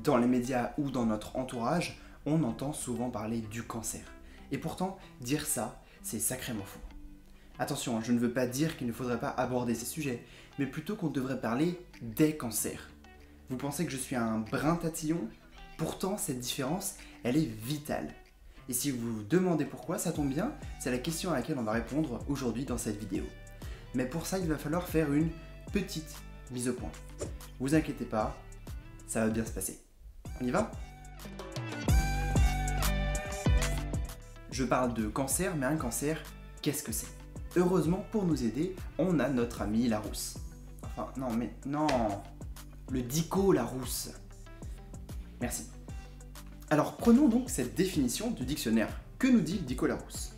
Dans les médias ou dans notre entourage, on entend souvent parler du cancer. Et pourtant, dire ça, c'est sacrément faux. Attention, je ne veux pas dire qu'il ne faudrait pas aborder ces sujets, mais plutôt qu'on devrait parler des cancers. Vous pensez que je suis un brin tatillon? Pourtant, cette différence, elle est vitale. Et si vous vous demandez pourquoi, ça tombe bien, c'est la question à laquelle on va répondre aujourd'hui dans cette vidéo. Mais pour ça, il va falloir faire une petite mise au point. Vous inquiétez pas, ça va bien se passer. On y va? Je parle de cancer, mais un cancer, qu'est-ce que c'est? Heureusement, pour nous aider, on a notre ami Larousse. Enfin, non, le dico Larousse. Merci. Alors, prenons donc cette définition du dictionnaire. Que nous dit le dico Larousse?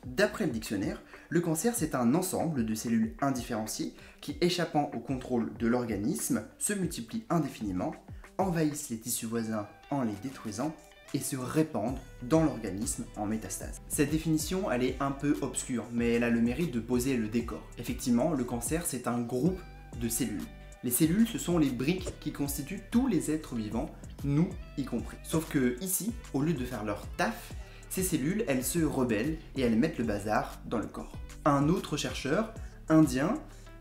D'après le dictionnaire, le cancer, c'est un ensemble de cellules indifférenciées qui, échappant au contrôle de l'organisme, se multiplient indéfiniment, envahissent les tissus voisins en les détruisant et se répandent dans l'organisme en métastase. Cette définition, elle est un peu obscure, mais elle a le mérite de poser le décor. Effectivement, le cancer, c'est un groupe de cellules. Les cellules, ce sont les briques qui constituent tous les êtres vivants, nous y compris. Sauf que ici, au lieu de faire leur taf, ces cellules, elles se rebellent et elles mettent le bazar dans le corps. Un autre chercheur, indien,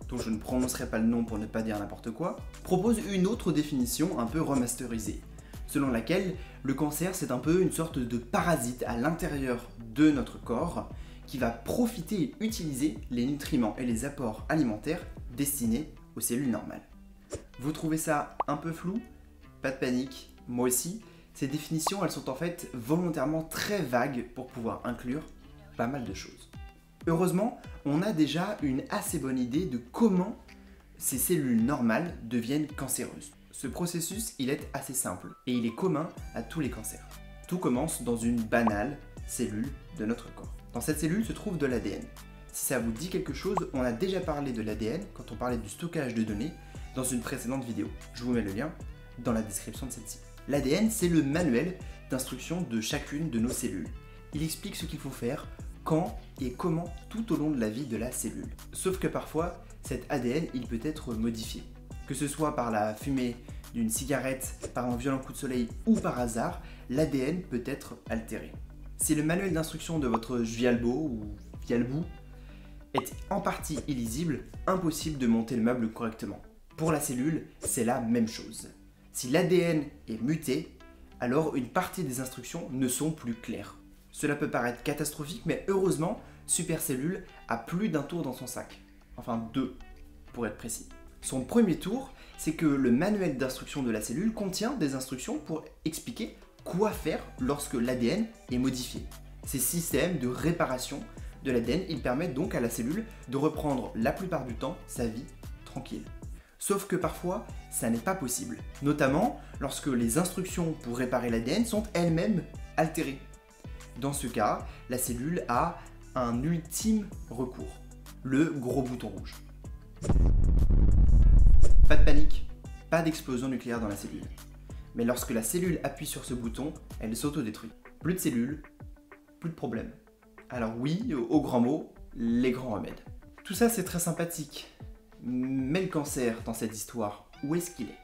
dont je ne prononcerai pas le nom pour ne pas dire n'importe quoi, propose une autre définition un peu remasterisée, selon laquelle le cancer c'est un peu une sorte de parasite à l'intérieur de notre corps qui va profiter et utiliser les nutriments et les apports alimentaires destinés aux cellules normales. Vous trouvez ça un peu flou? Pas de panique, moi aussi. Ces définitions, elles sont en fait volontairement très vagues pour pouvoir inclure pas mal de choses. Heureusement, on a déjà une assez bonne idée de comment ces cellules normales deviennent cancéreuses. Ce processus, il est assez simple et il est commun à tous les cancers. Tout commence dans une banale cellule de notre corps. Dans cette cellule se trouve de l'ADN. Si ça vous dit quelque chose, on a déjà parlé de l'ADN quand on parlait du stockage de données dans une précédente vidéo. Je vous mets le lien dans la description de celle-ci. L'ADN, c'est le manuel d'instruction de chacune de nos cellules. Il explique ce qu'il faut faire, quand et comment tout au long de la vie de la cellule. Sauf que parfois, cet ADN, il peut être modifié. Que ce soit par la fumée d'une cigarette, par un violent coup de soleil ou par hasard, l'ADN peut être altéré. Si le manuel d'instruction de votre Vialbo ou Vialbou est en partie illisible, impossible de monter le meuble correctement. Pour la cellule, c'est la même chose. Si l'ADN est muté, alors une partie des instructions ne sont plus claires. Cela peut paraître catastrophique, mais heureusement, Supercellule a plus d'un tour dans son sac. Enfin 2, pour être précis. Son premier tour, c'est que le manuel d'instruction de la cellule contient des instructions pour expliquer quoi faire lorsque l'ADN est modifié. Ces systèmes de réparation de l'ADN, ils permettent donc à la cellule de reprendre la plupart du temps sa vie tranquille. Sauf que parfois, ça n'est pas possible. Notamment lorsque les instructions pour réparer l'ADN sont elles-mêmes altérées. Dans ce cas, la cellule a un ultime recours, le gros bouton rouge. Pas de panique, pas d'explosion nucléaire dans la cellule. Mais lorsque la cellule appuie sur ce bouton, elle s'autodétruit. Plus de cellules, plus de problèmes. Alors oui, au grand mot, les grands remèdes. Tout ça c'est très sympathique. Mais le cancer dans cette histoire, où est-ce qu'il est?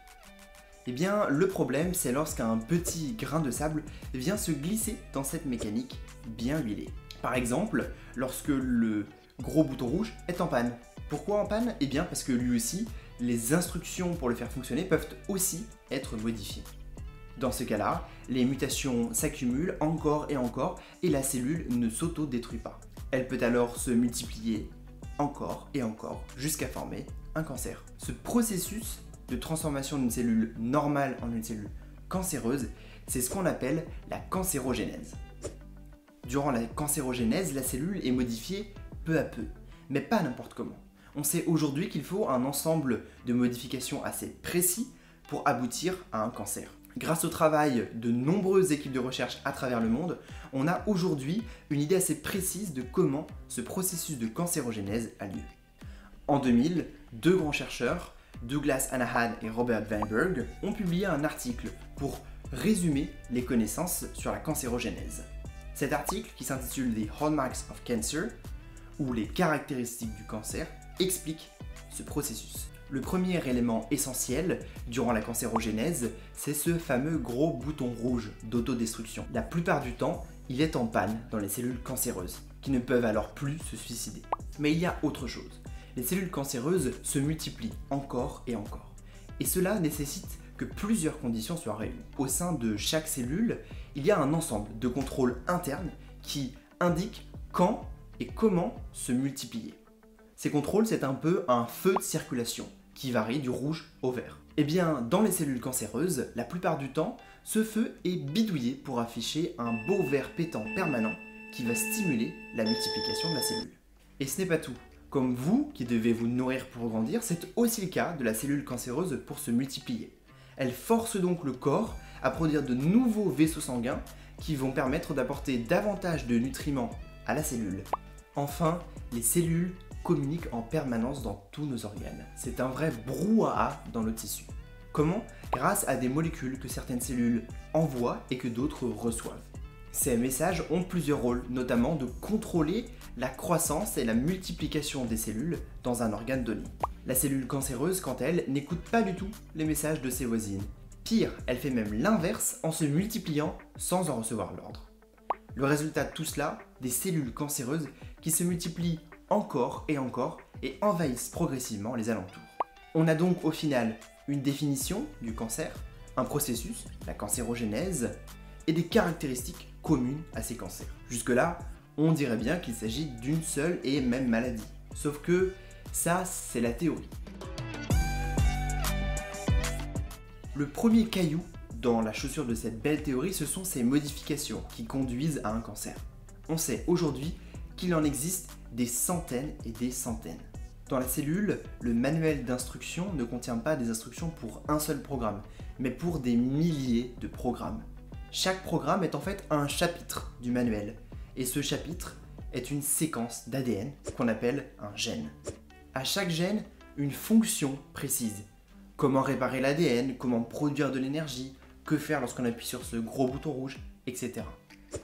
Eh bien, le problème, c'est lorsqu'un petit grain de sable vient se glisser dans cette mécanique bien huilée. Par exemple, lorsque le gros bouton rouge est en panne. Pourquoi en panne? Eh bien, parce que lui aussi, les instructions pour le faire fonctionner peuvent aussi être modifiées. Dans ce cas-là, les mutations s'accumulent encore et la cellule ne s'auto-détruit pas. Elle peut alors se multiplier encore et encore, jusqu'à former un cancer. Ce processus de transformation d'une cellule normale en une cellule cancéreuse, c'est ce qu'on appelle la cancérogénèse. Durant la cancérogénèse, la cellule est modifiée peu à peu, mais pas n'importe comment. On sait aujourd'hui qu'il faut un ensemble de modifications assez précis pour aboutir à un cancer. Grâce au travail de nombreuses équipes de recherche à travers le monde, on a aujourd'hui une idée assez précise de comment ce processus de cancérogénèse a lieu. En 2000, deux grands chercheurs, Douglas Hanahan et Robert Weinberg, ont publié un article pour résumer les connaissances sur la cancérogénèse. Cet article, qui s'intitule The Hallmarks of Cancer, ou les caractéristiques du cancer, explique ce processus. Le premier élément essentiel durant la cancérogénèse, c'est ce fameux gros bouton rouge d'autodestruction. La plupart du temps, il est en panne dans les cellules cancéreuses, qui ne peuvent alors plus se suicider. Mais il y a autre chose. Les cellules cancéreuses se multiplient encore et encore. Et cela nécessite que plusieurs conditions soient réunies. Au sein de chaque cellule, il y a un ensemble de contrôles internes qui indiquent quand et comment se multiplier. Ces contrôles, c'est un peu un feu de circulation qui varie du rouge au vert. Eh bien, dans les cellules cancéreuses, la plupart du temps, ce feu est bidouillé pour afficher un beau vert pétant permanent qui va stimuler la multiplication de la cellule. Et ce n'est pas tout. Comme vous, qui devez vous nourrir pour grandir, c'est aussi le cas de la cellule cancéreuse pour se multiplier. Elle force donc le corps à produire de nouveaux vaisseaux sanguins qui vont permettre d'apporter davantage de nutriments à la cellule. Enfin, les cellules communiquent en permanence dans tous nos organes. C'est un vrai brouhaha dans nos tissus. Comment? Grâce à des molécules que certaines cellules envoient et que d'autres reçoivent. Ces messages ont plusieurs rôles, notamment de contrôler la croissance et la multiplication des cellules dans un organe donné. La cellule cancéreuse, quant à elle, n'écoute pas du tout les messages de ses voisines. Pire, elle fait même l'inverse en se multipliant sans en recevoir l'ordre. Le résultat de tout cela, des cellules cancéreuses qui se multiplient encore et envahissent progressivement les alentours. On a donc au final une définition du cancer, un processus, la cancérogénèse, et des caractéristiques communes à ces cancers. Jusque-là, on dirait bien qu'il s'agit d'une seule et même maladie. Sauf que ça, c'est la théorie. Le premier caillou dans la chaussure de cette belle théorie, ce sont ces modifications qui conduisent à un cancer. On sait aujourd'hui qu'il en existe des centaines et des centaines. Dans la cellule, le manuel d'instruction ne contient pas des instructions pour un seul programme, mais pour des milliers de programmes. Chaque programme est en fait un chapitre du manuel, et ce chapitre est une séquence d'ADN qu'on appelle un gène. À chaque gène, une fonction précise. Comment réparer l'ADN, comment produire de l'énergie, que faire lorsqu'on appuie sur ce gros bouton rouge, etc.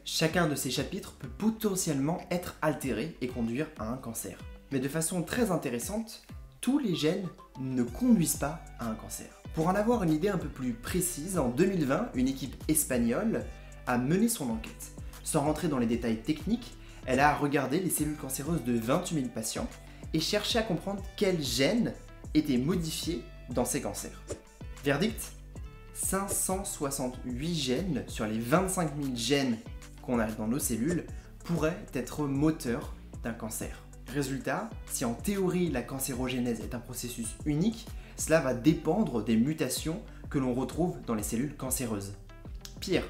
Chacun de ces chapitres peut potentiellement être altéré et conduire à un cancer. Mais de façon très intéressante, tous les gènes ne conduisent pas à un cancer. Pour en avoir une idée un peu plus précise, en 2020, une équipe espagnole a mené son enquête. Sans rentrer dans les détails techniques, elle a regardé les cellules cancéreuses de 28 000 patients et cherché à comprendre quels gènes étaient modifiés dans ces cancers. Verdict, 568 gènes sur les 25 000 gènes qu'on a dans nos cellules pourraient être moteurs d'un cancer. Résultat, si en théorie la cancérogénèse est un processus unique, cela va dépendre des mutations que l'on retrouve dans les cellules cancéreuses. Pire,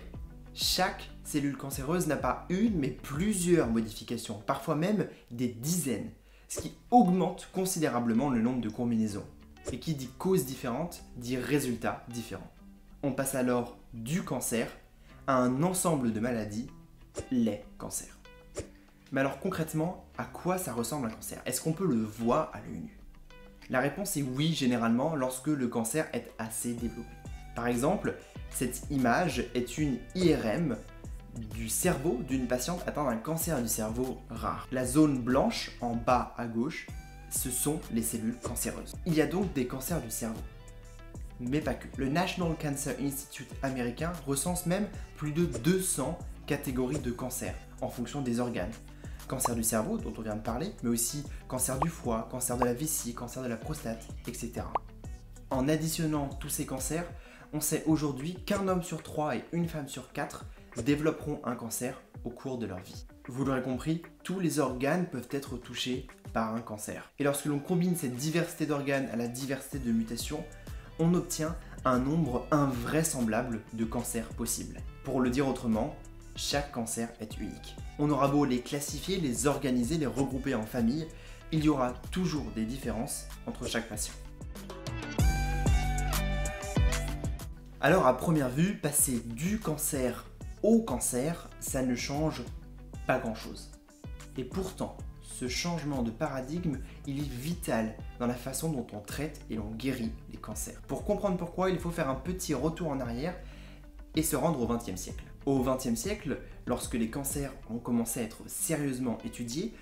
chaque cellule cancéreuse n'a pas une mais plusieurs modifications, parfois même des dizaines, ce qui augmente considérablement le nombre de combinaisons. Et qui dit cause différente dit résultat différent. On passe alors du cancer à un ensemble de maladies, les cancers. Mais alors concrètement, à quoi ça ressemble un cancer? Est-ce qu'on peut le voir à l'œil nu? La réponse est oui, généralement, lorsque le cancer est assez développé. Par exemple, cette image est une IRM du cerveau d'une patiente atteinte d'un cancer du cerveau rare. La zone blanche en bas à gauche, ce sont les cellules cancéreuses. Il y a donc des cancers du cerveau. Mais pas que. Le National Cancer Institute américain recense même plus de 200 catégories de cancers en fonction des organes. Cancer du cerveau, dont on vient de parler, mais aussi cancer du foie, cancer de la vessie, cancer de la prostate, etc. En additionnant tous ces cancers, on sait aujourd'hui qu'un homme sur 3 et une femme sur 4 développeront un cancer au cours de leur vie. Vous l'aurez compris, tous les organes peuvent être touchés par un cancer. Et lorsque l'on combine cette diversité d'organes à la diversité de mutations, on obtient un nombre invraisemblable de cancers possibles. Pour le dire autrement, chaque cancer est unique. On aura beau les classifier, les organiser, les regrouper en familles, il y aura toujours des différences entre chaque patient. Alors à première vue, passer du cancer au cancer, ça ne change pas grand-chose. Et pourtant, ce changement de paradigme, il est vital dans la façon dont on traite et l'on guérit les cancers. Pour comprendre pourquoi, il faut faire un petit retour en arrière et se rendre au XXe siècle. Au XXe siècle, lorsque les cancers ont commencé à être sérieusement étudiés,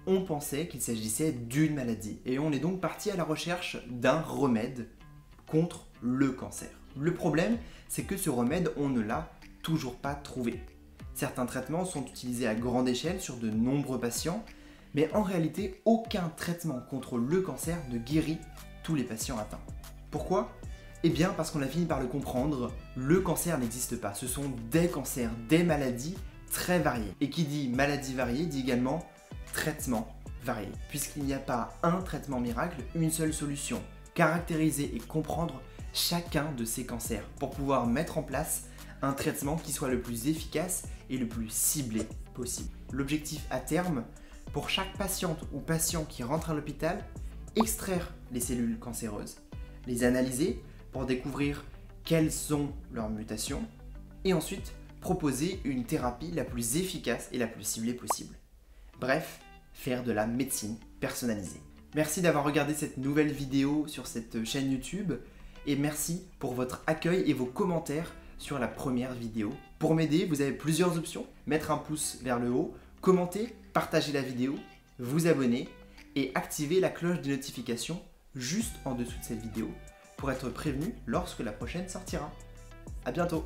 on pensait qu'il s'agissait d'une maladie et on est donc parti à la recherche d'un remède contre le cancer. Le problème, c'est que ce remède, on ne l'a toujours pas trouvé. Certains traitements sont utilisés à grande échelle sur de nombreux patients, mais en réalité, aucun traitement contre le cancer ne guérit tous les patients atteints. Pourquoi ? Eh bien parce qu'on a fini par le comprendre, le cancer n'existe pas. Ce sont des cancers, des maladies très variées. Et qui dit maladie variée dit également traitement varié. Puisqu'il n'y a pas un traitement miracle, une seule solution. Caractériser et comprendre chacun de ces cancers pour pouvoir mettre en place un traitement qui soit le plus efficace et le plus ciblé possible. L'objectif à terme, pour chaque patiente ou patient qui rentre à l'hôpital, extraire les cellules cancéreuses, les analyser pour découvrir quelles sont leurs mutations et ensuite proposer une thérapie la plus efficace et la plus ciblée possible. Bref, faire de la médecine personnalisée. Merci d'avoir regardé cette nouvelle vidéo sur cette chaîne YouTube et merci pour votre accueil et vos commentaires sur la première vidéo. Pour m'aider, vous avez plusieurs options. Mettre un pouce vers le haut, commenter, partager la vidéo, vous abonner et activer la cloche des notifications juste en dessous de cette vidéo pour être prévenu lorsque la prochaine sortira. À bientôt!